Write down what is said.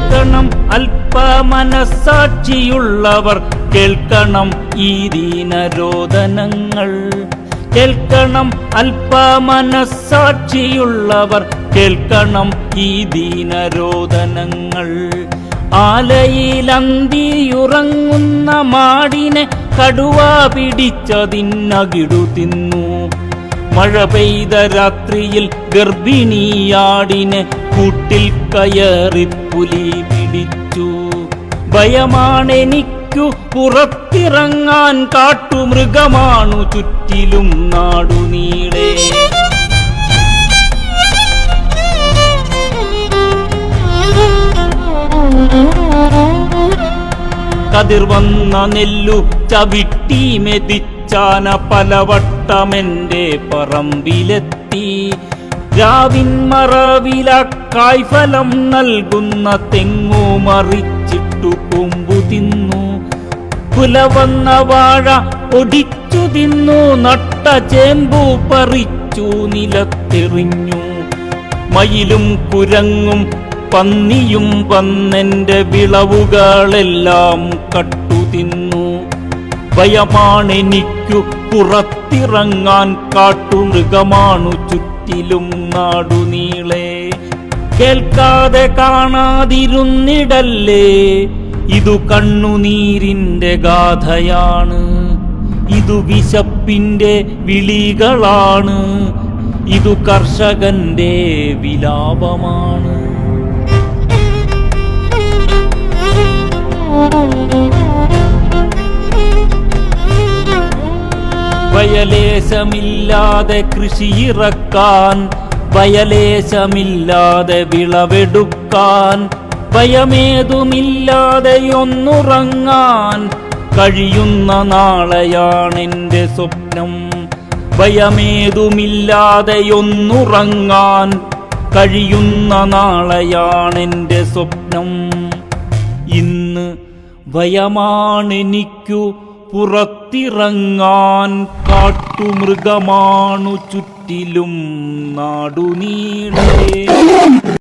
കേൾക്കണം അല്പമനസ്സാക്ഷിയുള്ളവർ, കേൾക്കണം ഈ ദീനരോദനങ്ങൾ. കേൾക്കണം അല്പമനസ്സാക്ഷിയുള്ളവർ, കേൾക്കണം ഈ ദീനരോദനങ്ങൾ. ആലയിലന്തിയുറങ്ങുന്ന മാടിനെ കടുവ പിടിച്ചതിന്നകിടു തിന്നു. മഴ പെയ്ത രാത്രിയിൽ ഗർഭിണിയാടിനെ കൂട്ടിൽ കയറി പുലി പിടിച്ചു. ഭയമാണെനിക്കു പുറത്തിറങ്ങാൻ, കാട്ടുമൃഗമാണു ചുറ്റിലും നാടുനീളെ. കതിർ വന്ന നെല്ലു ചവിട്ടി മെതിച്ചാന പലവട്ടമെന്റെ പറമ്പിലെത്തി. രാവിൻ മറവില കായ്ഫലം നൽകുന്ന തെങ്ങു മറിച്ചിട്ടു കൊമ്പു തിന്നു. കുലവന്ന വാഴ ഒടിച്ചു തിന്നു, നട്ട ചേമ്പു പറിച്ചു നിലത്തെറിഞ്ഞു. മയിലും കുരങ്ങും പന്നിയും വന്നെന്റെ വിളവുകളെല്ലാം കട്ടുതിന്നു. ഭയമാണെനിക്കു പുറത്തിറങ്ങാൻ, കാട്ടുമൃഗമാണു ചുറ്റിലും നാടുനീളെ. കേൾക്കാതെ കാണാതിരുന്നിടല്ലേ, ഇതു കണ്ണുനീരിന്റെ ഗാഥയാണ്. ഇതു വിശപ്പിന്റെ വിളികളാണ്, ഇതു കർഷകന്റെ വിലാപമാണ്. വയലേശമില്ലാതെ കൃഷിയിറക്കാൻ, വയലേശമില്ലാതെ വിളവെടുക്കാൻ, ഭയമേതുമില്ലാതെ ഒന്നുറങ്ങാൻ കഴിയുന്ന നാളെയാണെന്റെ സ്വപ്നം. ഭയമേതുമില്ലാതെ ഒന്നുറങ്ങാൻ കഴിയുന്ന നാളെയാണെന്റെ സ്വപ്നം. ഇന്ന് ഭയമാണെനിക്കു പുറത്തിറങ്ങാൻ, കാട്ടുമൃഗമാണു ചുറ്റിലും നാടുനീളെ.